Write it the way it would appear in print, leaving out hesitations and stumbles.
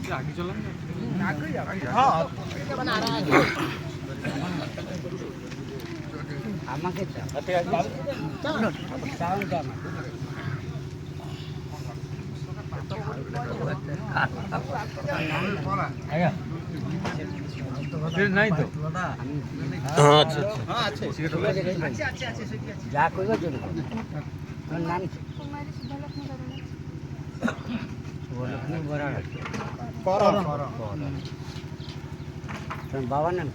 आगे चला আমাকে নাই তো আচ্ছা যা করবার জন্য তোর নাম তোর বাবার নাম